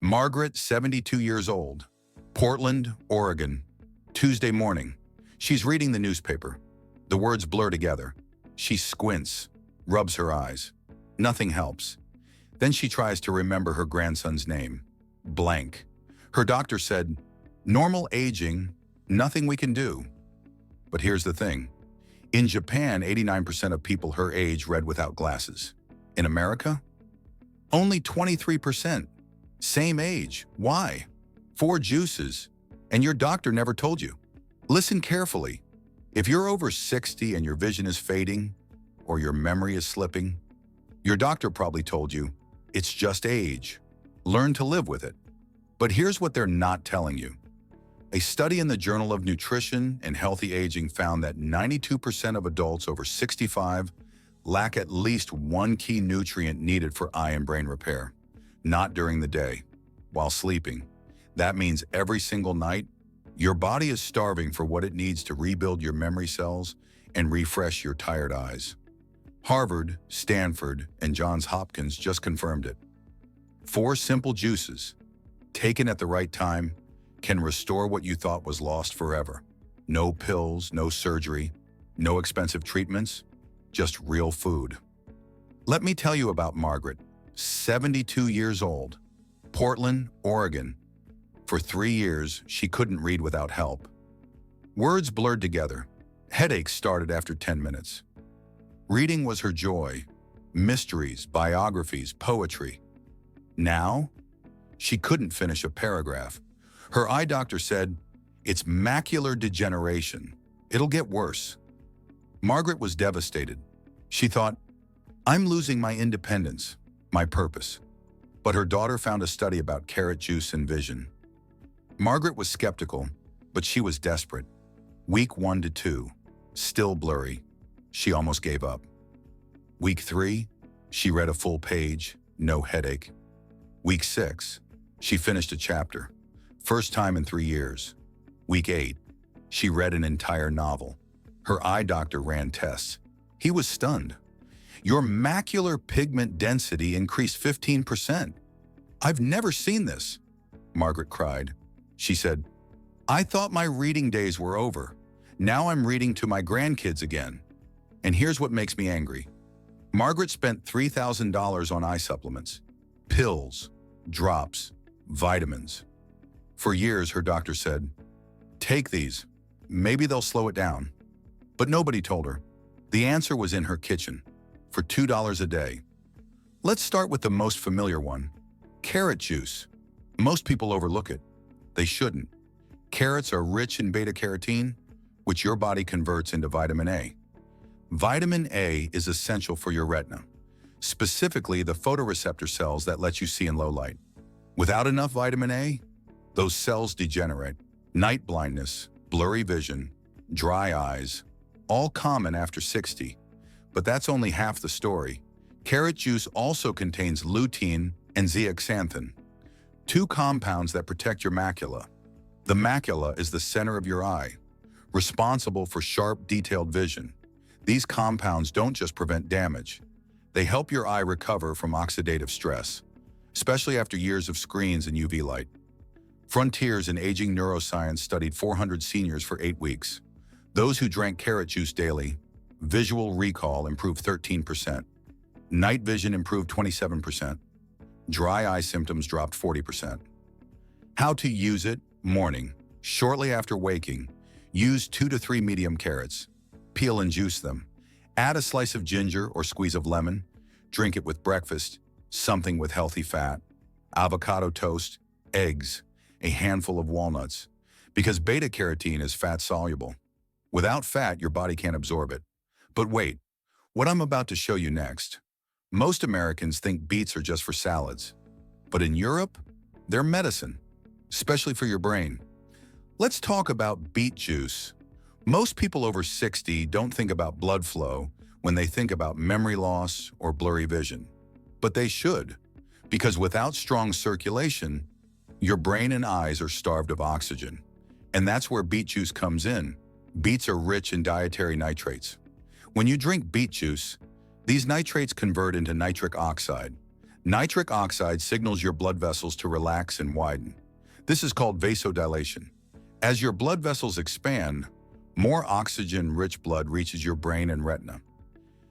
Margaret, 72 years old, Portland, Oregon, Tuesday morning. She's reading the newspaper. The words blur together. She squints, rubs her eyes. Nothing helps. Then she tries to remember her grandson's name. Blank. Her doctor said, "Normal aging, nothing we can do." But here's the thing. In Japan, 89% of people her age read without glasses. In America, only 23%. Same age. Why? 4 juices. And your doctor never told you. Listen carefully. If you're over 60 and your vision is fading, or your memory is slipping, your doctor probably told you, it's just age. Learn to live with it. But here's what they're not telling you. A study in the Journal of Nutrition and Healthy Aging found that 92% of adults over 65 lack at least one key nutrient needed for eye and brain repair. Not during the day, while sleeping. That means every single night, your body is starving for what it needs to rebuild your memory cells and refresh your tired eyes. Harvard, Stanford, and Johns Hopkins just confirmed it. 4 simple juices, taken at the right time, can restore what you thought was lost forever. No pills, no surgery, no expensive treatments, just real food. Let me tell you about Margaret, 72 years old, Portland, Oregon. For 3 years, she couldn't read without help. Words blurred together. Headaches started after 10 minutes. Reading was her joy. Mysteries, biographies, poetry. Now, she couldn't finish a paragraph. Her eye doctor said, "It's macular degeneration. It'll get worse." Margaret was devastated. She thought, "I'm losing my independence, my purpose." But her daughter found a study about carrot juice and vision. Margaret was skeptical, but she was desperate. Week 1 to 2, still blurry. She almost gave up. Week 3, she read a full page, no headache. Week 6, she finished a chapter. First time in 3 years. Week 8, she read an entire novel. Her eye doctor ran tests. He was stunned. "Your macular pigment density increased 15%. "I've never seen this," Margaret cried. She said, "I thought my reading days were over. Now I'm reading to my grandkids again." And here's what makes me angry. Margaret spent $3,000 on eye supplements, pills, drops, vitamins. For years, her doctor said, "Take these. Maybe they'll slow it down." But nobody told her. The answer was in her kitchen, for $2 a day. Let's start with the most familiar one, carrot juice. Most people overlook it. They shouldn't. Carrots are rich in beta-carotene, which your body converts into vitamin A. Vitamin A is essential for your retina, specifically the photoreceptor cells that let you see in low light. Without enough vitamin A, those cells degenerate. Night blindness, blurry vision, dry eyes, all common after 60. But that's only half the story. Carrot juice also contains lutein and zeaxanthin, 2 compounds that protect your macula. The macula is the center of your eye, responsible for sharp, detailed vision. These compounds don't just prevent damage. They help your eye recover from oxidative stress, especially after years of screens and UV light. Frontiers in Aging Neuroscience studied 400 seniors for 8 weeks. Those who drank carrot juice daily, visual recall improved 13%. Night vision improved 27%. Dry eye symptoms dropped 40%. How to use it? Morning. Shortly after waking, use 2 to 3 medium carrots. Peel and juice them. Add a slice of ginger or squeeze of lemon. Drink it with breakfast, something with healthy fat, avocado toast, eggs, a handful of walnuts. Because beta-carotene is fat-soluble. Without fat, your body can't absorb it. But wait, what I'm about to show you next. Most Americans think beets are just for salads. But in Europe, they're medicine, especially for your brain. Let's talk about beet juice. Most people over 60 don't think about blood flow when they think about memory loss or blurry vision. But they should, because without strong circulation, your brain and eyes are starved of oxygen. And that's where beet juice comes in. Beets are rich in dietary nitrates. When you drink beet juice, these nitrates convert into nitric oxide. Nitric oxide signals your blood vessels to relax and widen. This is called vasodilation. As your blood vessels expand, more oxygen-rich blood reaches your brain and retina.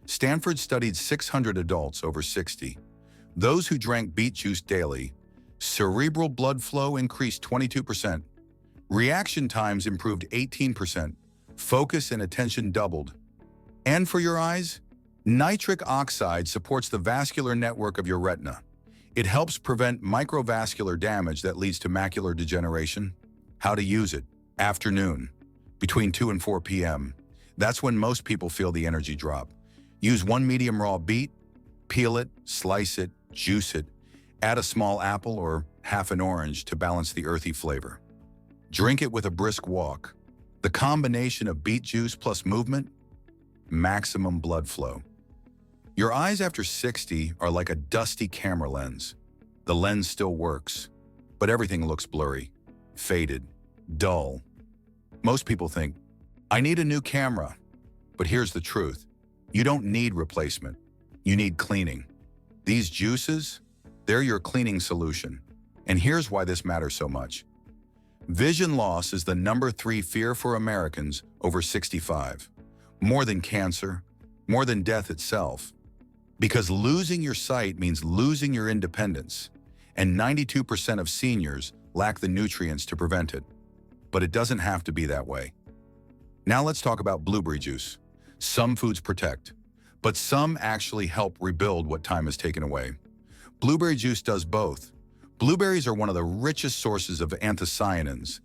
Stanford studied 600 adults over 60. Those who drank beet juice daily, cerebral blood flow increased 22%, reaction times improved 18%, focus and attention doubled. And for your eyes, nitric oxide supports the vascular network of your retina. It helps prevent microvascular damage that leads to macular degeneration. How to use it? Afternoon, between 2 and 4 p.m. That's when most people feel the energy drop. Use 1 medium raw beet, peel it, slice it, juice it, add a small apple or half an orange to balance the earthy flavor. Drink it with a brisk walk. The combination of beet juice plus movement, maximum blood flow. Your eyes after 60 are like a dusty camera lens. The lens still works, but everything looks blurry, faded, dull. Most people think, I need a new camera. But here's the truth. You don't need replacement. You need cleaning. These juices, they're your cleaning solution. And here's why this matters so much. Vision loss is the number 3 fear for Americans over 65. More than cancer, more than death itself. Because losing your sight means losing your independence. And 92% of seniors lack the nutrients to prevent it. But it doesn't have to be that way. Now let's talk about blueberry juice. Some foods protect, but some actually help rebuild what time has taken away. Blueberry juice does both. Blueberries are one of the richest sources of anthocyanins,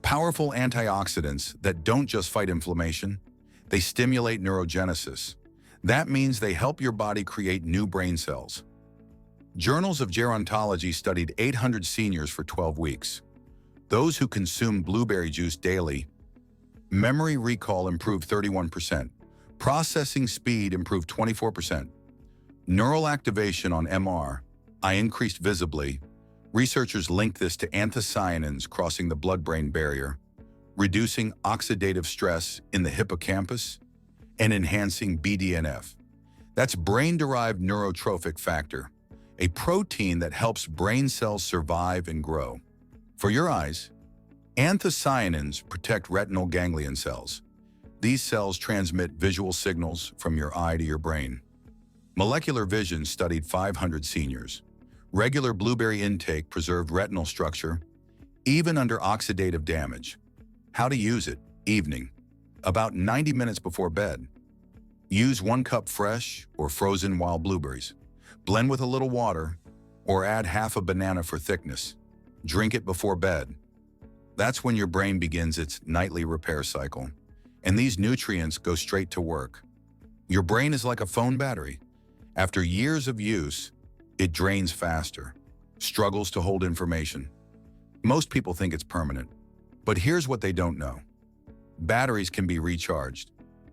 powerful antioxidants that don't just fight inflammation, they stimulate neurogenesis. That means they help your body create new brain cells. Journals of Gerontology studied 800 seniors for 12 weeks. Those who consumed blueberry juice daily, memory recall improved 31%. Processing speed improved 24%. Neural activation on MRI increased visibly. Researchers linked this to anthocyanins crossing the blood-brain barrier, reducing oxidative stress in the hippocampus, and enhancing BDNF. That's brain-derived neurotrophic factor, a protein that helps brain cells survive and grow. For your eyes, anthocyanins protect retinal ganglion cells. These cells transmit visual signals from your eye to your brain. Molecular Vision studied 500 seniors. Regular blueberry intake preserved retinal structure, even under oxidative damage. How to use it? Evening, about 90 minutes before bed. Use 1 cup fresh or frozen wild blueberries. Blend with a little water, or add half a banana for thickness. Drink it before bed. That's when your brain begins its nightly repair cycle. And these nutrients go straight to work. Your brain is like a phone battery. After years of use, it drains faster, struggles to hold information. Most people think it's permanent, but here's what they don't know. Batteries can be recharged,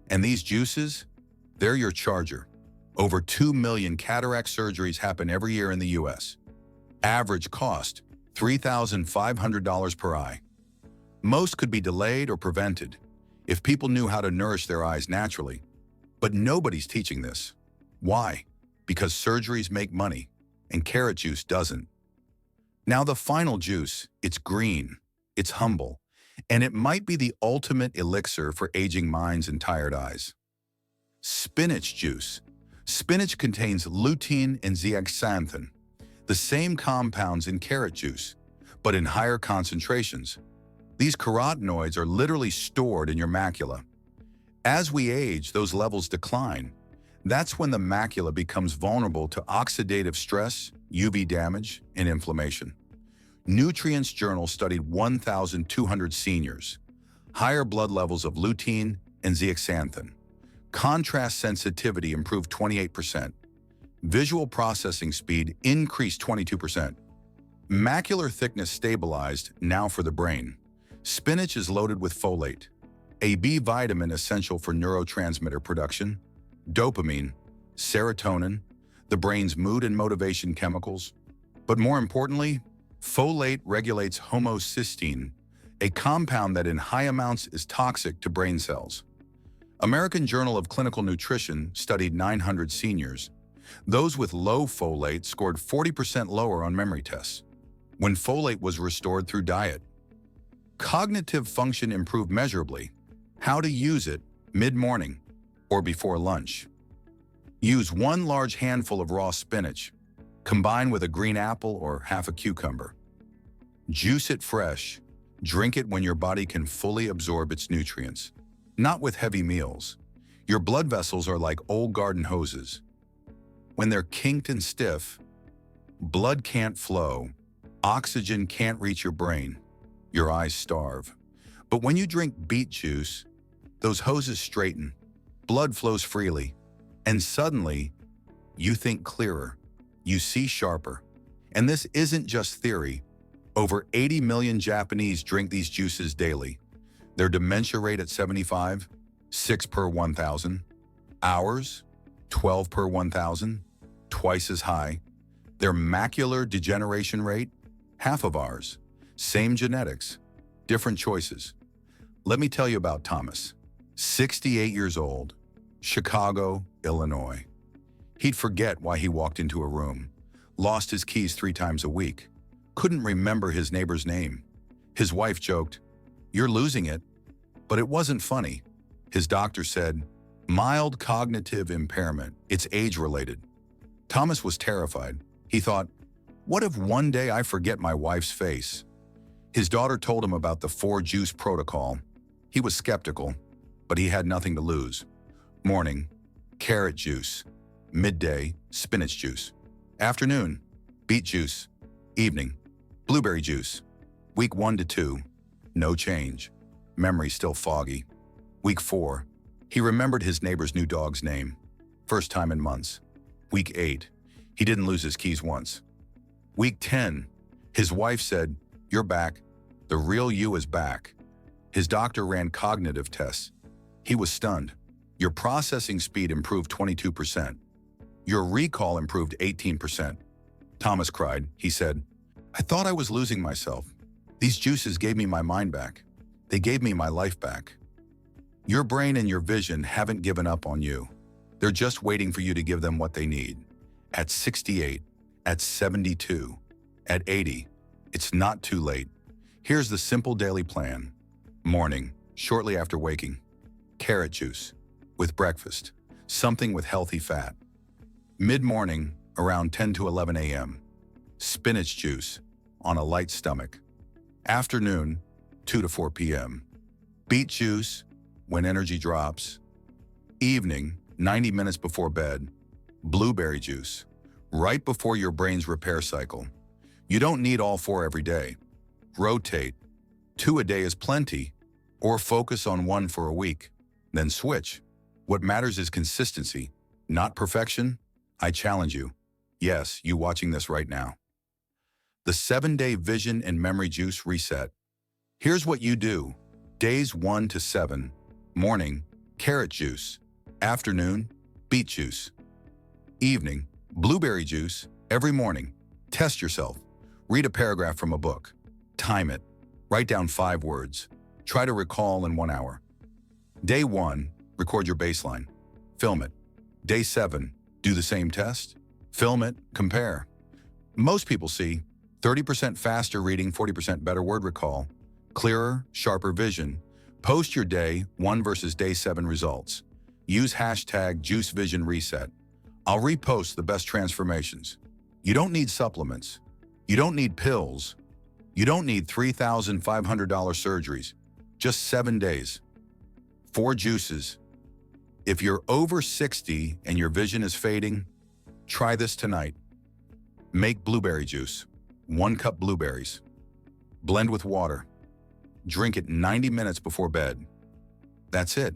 and these juices, they're your charger. Over 2 million cataract surgeries happen every year in the US. Average cost, $3,500 per eye. Most could be delayed or prevented if people knew how to nourish their eyes naturally. But nobody's teaching this. Why? Because surgeries make money, and carrot juice doesn't. Now the final juice, it's green, it's humble, and it might be the ultimate elixir for aging minds and tired eyes. Spinach juice. Spinach contains lutein and zeaxanthin, the same compounds in carrot juice, but in higher concentrations. These carotenoids are literally stored in your macula. As we age, those levels decline. That's when the macula becomes vulnerable to oxidative stress, UV damage, and inflammation. Nutrients Journal studied 1,200 seniors. Higher blood levels of lutein and zeaxanthin. Contrast sensitivity improved 28%. Visual processing speed increased 22%. Macular thickness stabilized, now for the brain. Spinach is loaded with folate, a B vitamin essential for neurotransmitter production, dopamine, serotonin, the brain's mood and motivation chemicals. But more importantly, folate regulates homocysteine, a compound that in high amounts is toxic to brain cells. American Journal of Clinical Nutrition studied 900 seniors. Those with low folate scored 40% lower on memory tests when folate was restored through diet. Cognitive function improved measurably. How to use it: mid-morning or before lunch. Use 1 large handful of raw spinach. Combine with a green apple or half a cucumber. Juice it fresh. Drink it when your body can fully absorb its nutrients. Not with heavy meals. Your blood vessels are like old garden hoses. When they're kinked and stiff, blood can't flow, oxygen can't reach your brain, your eyes starve. But when you drink beet juice, those hoses straighten, blood flows freely, and suddenly, you think clearer, you see sharper. And this isn't just theory. Over 80 million Japanese drink these juices daily. Their dementia rate at 75, 6 per 1,000. Ours, 12 per 1,000, twice as high. Their macular degeneration rate, half of ours. Same genetics, different choices. Let me tell you about Thomas, 68 years old, Chicago, Illinois. He'd forget why he walked into a room, lost his keys 3 times a week, couldn't remember his neighbor's name. His wife joked, "You're losing it." But it wasn't funny. His doctor said, "Mild cognitive impairment, it's age-related." Thomas was terrified. He thought, what if one day I forget my wife's face? His daughter told him about the 4-juice protocol. He was skeptical, but he had nothing to lose. Morning, carrot juice. Midday, spinach juice. Afternoon, beet juice. Evening, blueberry juice. Week 1 to 2, no change. Memory still foggy. Week 4, he remembered his neighbor's new dog's name. First time in months. Week 8, he didn't lose his keys once. Week 10, his wife said, "You're back. The real you is back." His doctor ran cognitive tests. He was stunned. Your processing speed improved 22%. Your recall improved 18%. Thomas cried. He said, "I thought I was losing myself. These juices gave me my mind back. They gave me my life back." Your brain and your vision haven't given up on you. They're just waiting for you to give them what they need. At 68, at 72, at 80, it's not too late. Here's the simple daily plan. Morning, shortly after waking. Carrot juice. With breakfast, something with healthy fat. Mid-morning, around 10 to 11 a.m. Spinach juice, on a light stomach. Afternoon, 2 to 4 p.m. Beet juice, when energy drops. Evening, 90 minutes before bed. Blueberry juice, right before your brain's repair cycle. You don't need all 4 every day. Rotate. 2 a day is plenty, or focus on 1 for a week, then switch. What matters is consistency, not perfection. I challenge you. Yes, you watching this right now. The 7-day vision and memory juice reset. Here's what you do. Days 1 to 7. Morning, carrot juice. Afternoon, beet juice. Evening, blueberry juice. Every morning, test yourself. Read a paragraph from a book. Time it. Write down 5 words. Try to recall in 1 hour. Day 1, record your baseline. Film it. Day 7, do the same test. Film it, compare. Most people see 30% faster reading, 40% better word recall, clearer, sharper vision. Post your day 1 versus day 7 results. Use hashtag #JuiceVisionReset. I'll repost the best transformations. You don't need supplements. You don't need pills. You don't need $3,500 surgeries. Just 7 days. 4 juices. If you're over 60 and your vision is fading, try this tonight. Make blueberry juice. 1 cup blueberries. Blend with water. Drink it 90 minutes before bed. That's it.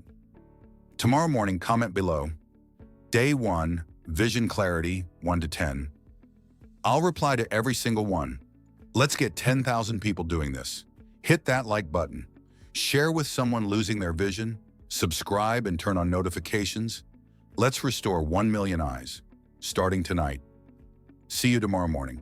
Tomorrow morning, comment below. Day 1, vision clarity, 1 to 10. I'll reply to every single one. Let's get 10,000 people doing this. Hit that like button. Share with someone losing their vision. Subscribe and turn on notifications. Let's restore 1 million eyes, starting tonight. See you tomorrow morning.